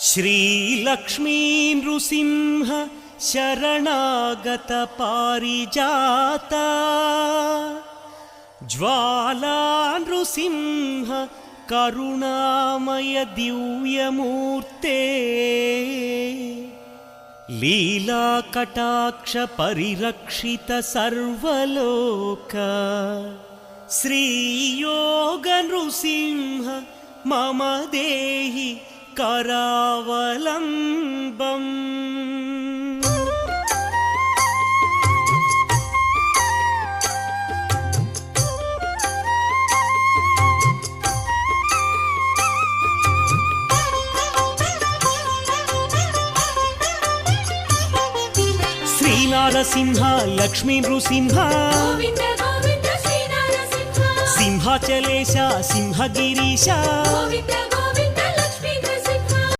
श्रीलक्ष्मी नृसिंह शरणागत पारिजाता ज्वाला नृसिंह करुणामय दिव्यमूर्ते लीला कटाक्ष परिरक्षित सर्वलोक श्रीयोग नृसिंह मम देहि करावलम्बम्। श्रीनारसिंह लक्ष्मी नृसिंह सिंहाचलेश सिंहगिरीश